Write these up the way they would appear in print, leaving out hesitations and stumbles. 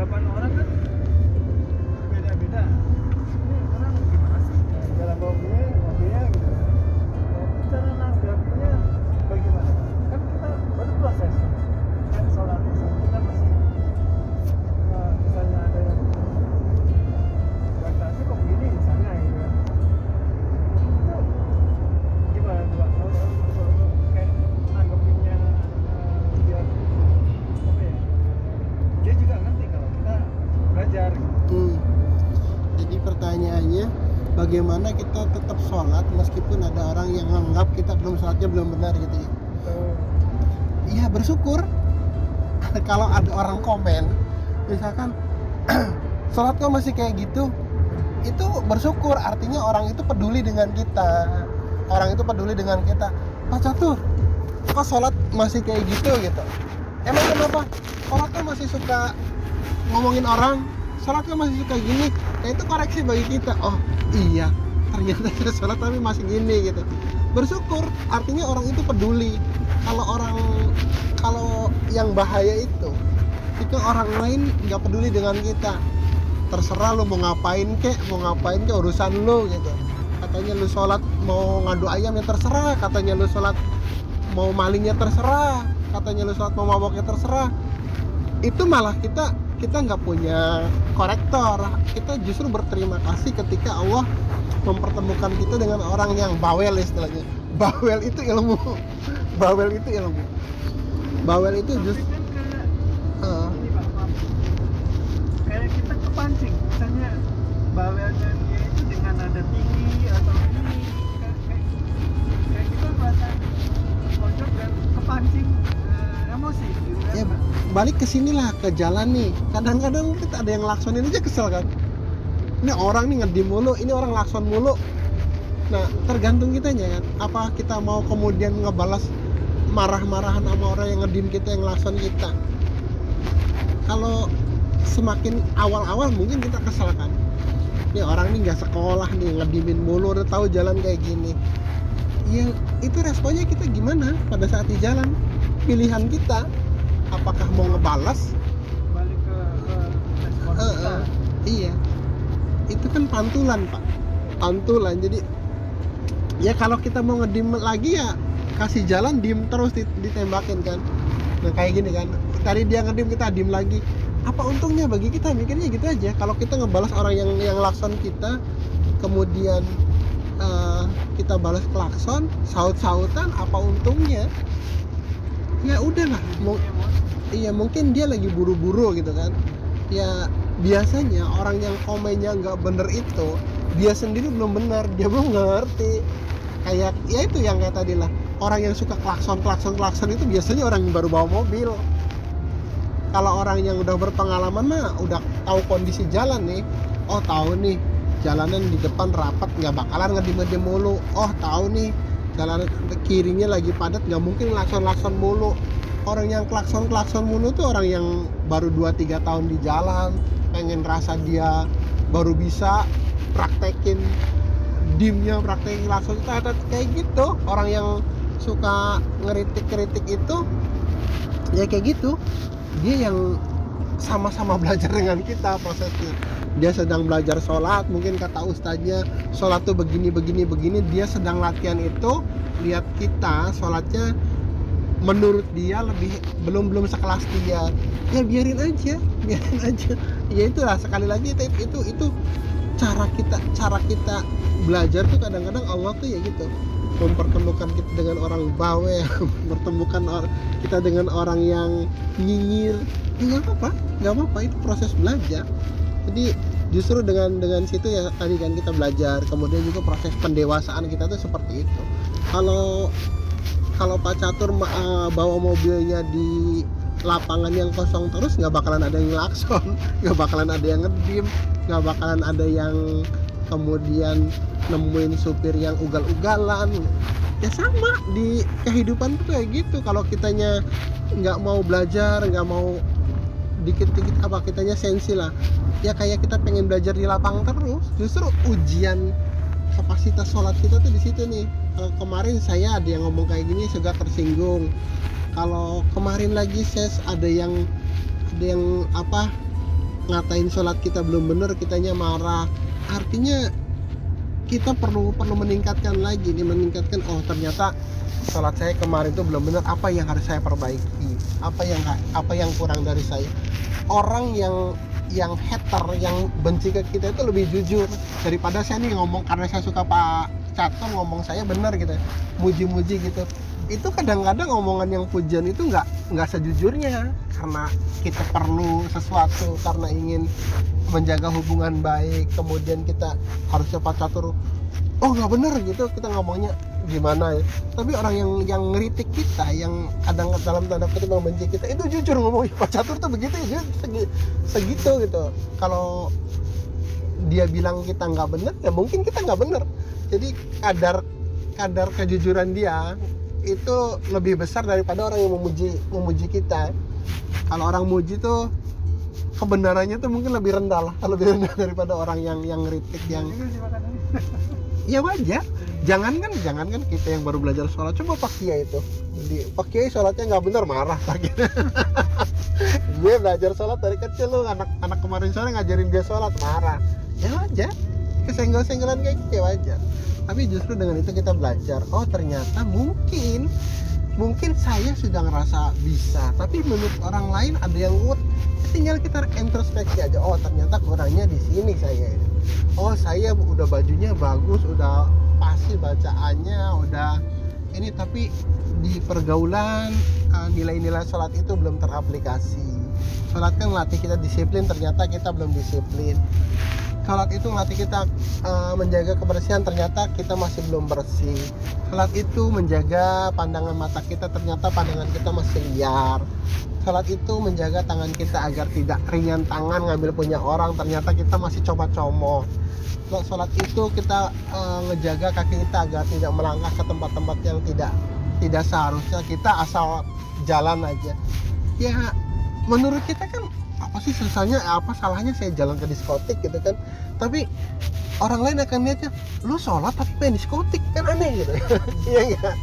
anggapan orang kan beda-beda. Ini orang gimana sih dalam mobilnya gitu. Nah, itu cara nanggapnya bagaimana? Kan kita baru proses kan sholat kita masih misalnya ada yang batasnya kok begini misalnya gitu kan. Itu gimana tuh Pak? Kayak nanggepinnya biar apa ya? Dia juga ngerti kalau kita belajar gitu. Jadi pertanyaannya, bagaimana kita tetap sholat meskipun ada orang yang menganggap kita sholatnya belum benar gitu ya? Iya, bersyukur. Kalau ada orang komen misalkan sholat kok masih kayak gitu, itu bersyukur, artinya orang itu peduli dengan kita. Pak Catur, kok sholat masih kayak gitu? Emang kenapa? Sholatnya masih suka ngomongin orang, sholatnya masih suka gini. Nah, itu koreksi bagi kita. Oh iya, ternyata kita sholat tapi masih gini gitu. Bersyukur, artinya orang itu peduli. Kalau yang bahaya itu orang lain nggak peduli dengan kita. Terserah lu mau ngapain kek urusan lu gitu. Katanya lu sholat mau ngadu ayam ya terserah, katanya lu sholat mau malingnya terserah, katanya lu sholat mau maboknya terserah. Itu malah kita nggak punya korektor. Kita justru berterima kasih ketika Allah mempertemukan kita dengan orang yang bawel, istilahnya. Bawel itu ilmu. Bawel itu justru ini Pak, kayak kita kepancing misalnya bawelnya dia itu dengan nada tinggi atau ini kayak kita merasa pojok dan kepancing emosi gitu kan. Ya balik ke sinilah, ke jalan nih. Kadang-kadang kita ada yang laksonin aja kesel kan. Ini orang nih ngedim mulu, ini orang lakson mulu. Nah, tergantung kitanya kan. Apa kita mau kemudian ngebalas marah-marahan sama orang yang ngedim kita, yang lakson kita. Kalau semakin awal-awal mungkin kita kesel kan. Ini orang nih nggak sekolah nih, ngedimin mulu, udah tahu jalan kayak gini. Ya itu responnya kita gimana pada saat di jalan. Pilihan kita, apakah mau ngebalas? Balik ke respon kita. Iya, itu kan pantulan Pak, jadi ya kalau kita mau ngedim lagi ya kasih jalan, diem terus ditembakin kan. Nah kayak gini kan, tadi dia ngedim, kita diem lagi, apa untungnya bagi kita? Mikirnya gitu aja. Kalau kita ngebalas orang yang lakson kita, kemudian kita balas klakson, saut-sautan, apa untungnya? Ya udahlah, mungkin dia lagi buru-buru gitu kan. Ya biasanya orang yang komennya nggak bener itu dia sendiri belum benar, dia belum ngerti. Kayak ya itu yang kayak tadi lah, orang yang suka klakson itu biasanya orang yang baru bawa mobil. Kalau orang yang udah berpengalaman mah udah tahu kondisi jalan nih. Oh tahu nih jalanan di depan rapat, nggak bakalan ngedim mulu. Oh tahu nih jalanan kirinya lagi padat, nggak mungkin klakson mulu. Orang yang klakson mulu tuh orang yang baru 2-3 tahun di jalan, pengen rasa dia baru bisa praktekin dimnya, praktekin klakson kayak gitu. Orang yang suka ngeritik itu ya kayak gitu. Dia yang sama-sama belajar dengan kita prosesnya. Dia sedang belajar sholat, mungkin kata ustadznya sholat tuh begini, dia sedang latihan itu. Lihat kita sholatnya menurut dia belum sekelas dia, ya biarin aja. Ya itulah, sekali lagi itu cara kita belajar tuh. Kadang-kadang Allah tuh ya gitu, mempertemukan kita dengan orang bawel, mempertemukan kita dengan orang yang nyinyir. Ya nggak apa-apa, itu proses belajar. Jadi justru dengan situ ya tadi kan kita belajar. Kemudian juga proses pendewasaan kita tuh seperti itu. Kalau Pak Catur bawa mobilnya di lapangan yang kosong terus, nggak bakalan ada yang lakson, nggak bakalan ada yang ngedim, nggak bakalan ada yang kemudian nemuin supir yang ugal-ugalan. Ya sama di kehidupan tuh kayak gitu. Kalau kitanya nggak mau belajar, nggak mau dikit-dikit kitanya sensi lah, ya kayak kita pengen belajar di lapangan terus. Justru ujian kapasitas sholat kita tuh di situ nih. Kalau kemarin saya ada yang ngomong kayak gini, saya tersinggung. Kalau kemarin lagi ada yang ngatain sholat kita belum bener, kitanya marah. Artinya kita perlu meningkatkan lagi nih, meningkatkan, oh ternyata sholat saya kemarin itu belum benar, apa yang harus saya perbaiki, apa yang kurang dari saya. Orang yang hater, yang benci ke kita itu lebih jujur daripada saya nih ngomong, karena saya suka Pak Catur ngomong saya benar gitu, muji-muji gitu. Itu kadang-kadang omongan yang pujian itu nggak sejujurnya, karena kita perlu sesuatu, karena ingin menjaga hubungan baik, kemudian kita harusnya Pak Catur, oh nggak benar gitu kita ngomongnya gimana ya. Tapi orang yang ngeritik kita, yang kadang dalam tanda kutip membenci kita, itu jujur ngomong, Pak Catur tuh begitu ya, segitu gitu. Kalau dia bilang kita nggak benar, ya mungkin kita nggak benar. Jadi kadar kejujuran dia itu lebih besar daripada orang yang memuji kita. Kalau orang muji tuh kebenarannya tuh mungkin lebih rendah daripada orang yang ngeritik, yang ya wajar. Jangankan kita yang baru belajar sholat, coba Pak Kiai itu. Jadi Pak Kiai sholatnya nggak benar, marah lagi. Gue belajar sholat dari kecil, lu anak kemarin sore ngajarin dia sholat, marah. Ya wajar, kesenggol-senggolan kayak gitu ya wajar. Tapi justru dengan itu kita belajar, oh ternyata mungkin saya sudah ngerasa bisa, tapi menurut orang lain ada yang kurang. Tinggal kita introspeksi aja, oh ternyata kurangnya di sini saya ini. Oh saya udah bajunya bagus, udah pasti bacaannya, udah ini, tapi di pergaulan nilai-nilai sholat itu belum teraplikasi. Sholat kan melatih kita disiplin, ternyata kita belum disiplin. Sholat itu melatih kita menjaga kebersihan, ternyata kita masih belum bersih. Sholat itu menjaga pandangan mata kita, ternyata pandangan kita masih liar. Sholat itu menjaga tangan kita agar tidak ringan tangan ngambil punya orang, ternyata kita masih coba-comot. Sholat itu kita ngejaga kaki kita agar tidak melangkah ke tempat-tempat yang tidak seharusnya, kita asal jalan aja. Ya menurut kita kan apa sih susahnya, apa salahnya saya jalan ke diskotik gitu kan. Tapi orang lain akan lihatnya, lu sholat tapi main diskotik, kan aneh gitu. Iya enggak?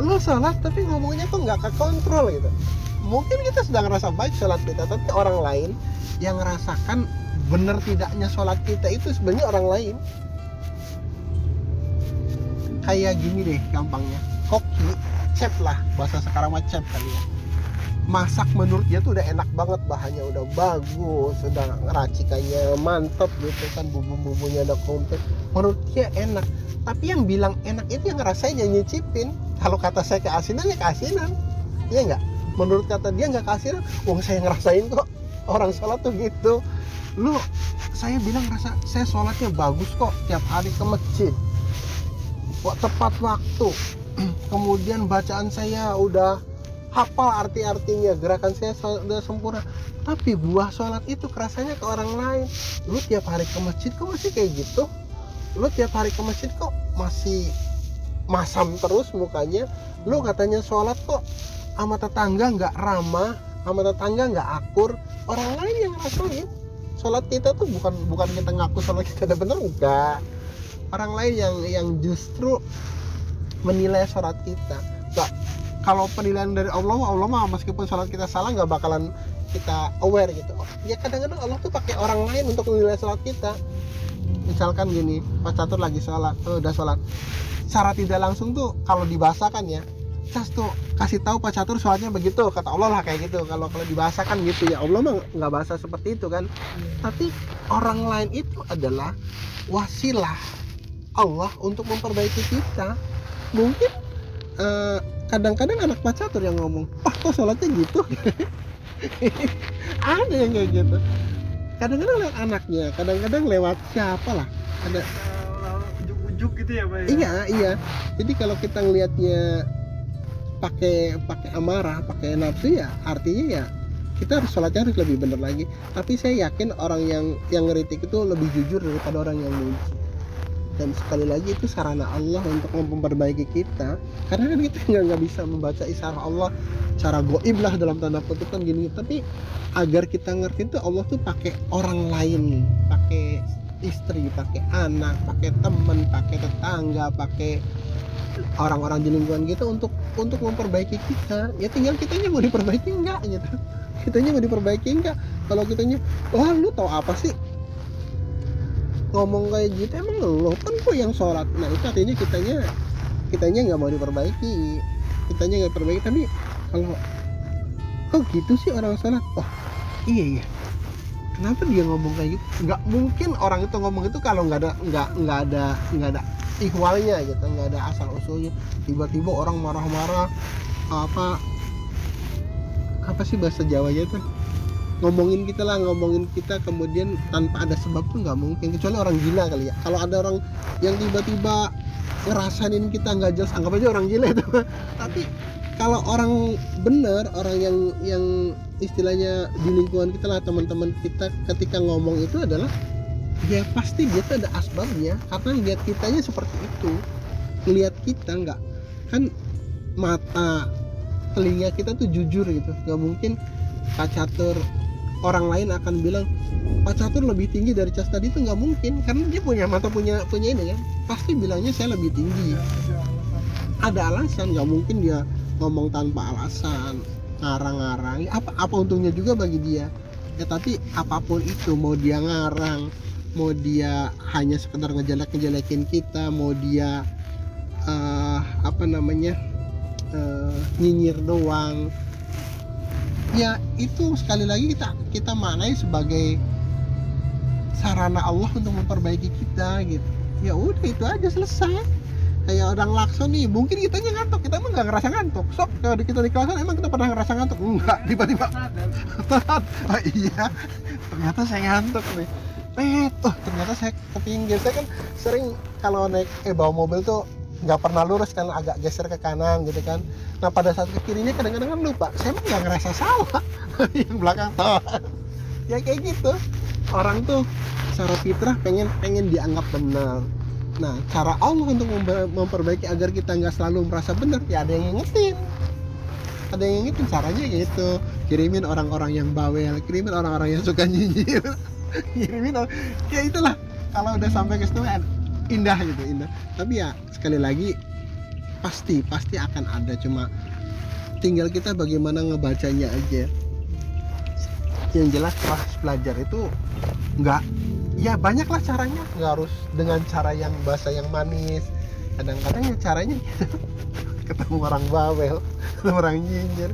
Lu sholat tapi ngomongnya kok nggak kekontrol gitu. Mungkin kita sedang ngerasa baik sholat kita, tapi orang lain yang ngerasakan benar tidaknya sholat kita itu sebenarnya orang lain. Kayak gini deh gampangnya, koki, chef lah, bahasa sekarang mah chef kali ya. Masak menurut dia tuh udah enak banget, bahannya udah bagus, udah racikannya mantep gitu kan, bumbu-bumbunya udah komplit, menurut dia enak. Tapi yang bilang enak itu yang ngerasain, yang nyicipin. Kalau kata saya keasinan ya keasinan, iya nggak? Menurut kata dia nggak keasinan, wong saya ngerasain kok. Orang sholat tuh gitu. Lu, saya bilang rasa saya sholatnya bagus kok, tiap hari ke masjid, tepat waktu, kemudian bacaan saya udah hafal arti-artinya, gerakan saya sudah sempurna. Tapi buah sholat itu kerasanya ke orang lain. Lu tiap hari ke masjid kok masih kayak gitu? Lu tiap hari ke masjid kok masih masam terus mukanya? Lu katanya sholat kok sama tetangga nggak ramah, sama tetangga nggak akur. Orang lain yang ngerasain sholat kita tuh bukan kita ngaku sholat kita udah bener, enggak. Orang lain yang justru menilai sholat kita. Kalau penilaian dari Allah mah meskipun sholat kita salah nggak bakalan kita aware gitu. Ya kadang-kadang Allah tuh pakai orang lain untuk menilai sholat kita. Misalkan gini, Pak Catur lagi sholat, udah sholat, secara tidak langsung tuh kalau dibahasakan ya, Cas tuh kasih tahu Pak Catur sholatnya begitu, kata Allah lah kayak gitu. Kalau dibahasakan gitu ya, Allah mah nggak bahasa seperti itu kan. Tapi orang lain itu adalah wasilah Allah untuk memperbaiki kita. Mungkin kadang-kadang anak Pak Catur yang ngomong, wah kok sholatnya gitu. Ada yang kayak gitu. Kadang-kadang lewat anaknya, kadang-kadang lewat siapa lah. Ada ujuk-ujuk gitu ya Pak ya? Iya. Jadi kalau kita ngelihatnya pakai amarah, pakai nafsu, ya artinya ya kita harus sholatnya harus lebih benar lagi. Tapi saya yakin orang yang ngeritik itu lebih jujur daripada orang yang muji. Dan sekali lagi itu sarana Allah untuk memperbaiki kita, karena kan kita nggak bisa membaca isyarat Allah cara goib lah dalam tanda kutip kan gini. Tapi agar kita ngerti itu Allah tuh pakai orang lain, pakai istri, pakai anak, pakai teman, pakai tetangga, pakai orang-orang di lingkungan kita untuk memperbaiki kita. Ya tinggal kitanya mau diperbaiki enggak gitu. Kitanya mau diperbaiki enggak. Kalau kitanya, wah lu tahu apa sih ngomong kayak gitu, emang lo kan kok yang sholat. Nah itu artinya kitanya nggak mau diperbaiki, kitanya nggak perbaiki. Tapi kalau kok gitu sih orang sholat, oh iya iya, kenapa dia ngomong kayak gitu? Nggak mungkin orang itu ngomong itu kalau nggak ada ihwalnya gitu, nggak ada asal usulnya. Tiba-tiba orang marah-marah, apa sih bahasa Jawanya tuh, ngomongin kita kemudian tanpa ada sebab tuh nggak mungkin, kecuali orang gila kali ya. Kalau ada orang yang tiba-tiba ngerasain kita nggak jelas, anggap aja orang gila itu. Tapi kalau orang bener, orang yang istilahnya di lingkungan kita lah, teman-teman kita, ketika ngomong itu adalah ya pasti dia tuh ada asbabnya, karena lihat kitanya seperti itu, lihat kita nggak, kan mata telinga kita tuh jujur gitu. Nggak mungkin Pak Catur, orang lain akan bilang Pak Catur lebih tinggi dari Cas tadi, itu nggak mungkin, karena dia punya mata, punya ini kan, pasti bilangnya saya lebih tinggi. Ada alasan, nggak mungkin dia ngomong tanpa alasan, ngarang-ngarang. Apa untungnya juga bagi dia ya. Tapi apapun itu, mau dia ngarang, mau dia hanya sekedar ngejelekin kita, mau dia nyinyir doang, ya itu sekali lagi kita maknai sebagai sarana Allah untuk memperbaiki kita gitu. Ya udah, itu aja, selesai. Kayak orang lakson nih, mungkin kitanya ngantuk, kita emang nggak ngerasa ngantuk. Sok kalau kita di klakson emang kita pernah ngerasa ngantuk? Enggak, tiba-tiba oh iya, ternyata saya ngantuk nih. Ternyata saya ke pinggir. Saya kan sering kalau naik bawa mobil tuh nggak pernah lurus kan, agak geser ke kanan gitu kan. Nah pada saat ke kirinya kadang-kadang kan lupa, saya emang nggak ngerasa salah. Yang belakang tahu. Ya kayak gitu, orang tuh secara fitrah pengen dianggap benar. Nah cara Allah untuk memperbaiki agar kita nggak selalu merasa benar, ya ada yang ngingetin caranya gitu. Kirimin orang-orang yang bawel, kirimin orang-orang yang suka nyinyir, kirimin ya itulah. Kalau udah sampai ke situ indah gitu, indah. Tapi ya sekali lagi pasti akan ada, cuma tinggal kita bagaimana ngebacanya aja. Yang jelas proses belajar itu ya banyaklah caranya, nggak harus dengan cara yang bahasa yang manis. Kadang-kadang ya caranya gitu. Ketemu orang bawel, ketemu orang nyinyir,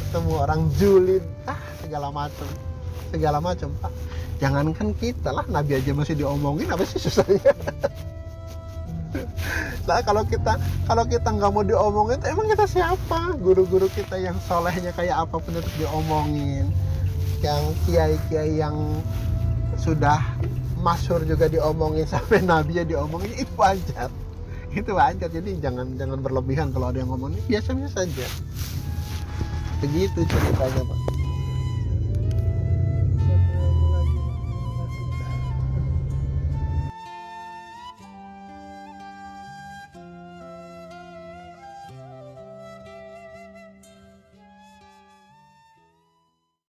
ketemu orang julid, segala macam Pak. Jangankan kita lah, Nabi aja masih diomongin, apa sih susahnya? Nah kalau kita nggak mau diomongin, emang kita siapa? Guru-guru kita yang solehnya kayak apapun tetap diomongin, yang kiai-kiai yang sudah masyhur juga diomongin, sampai Nabi ya diomongin, itu wajar. Jadi jangan berlebihan kalau ada yang ngomongin, biasa saja. Begitu ceritanya Pak.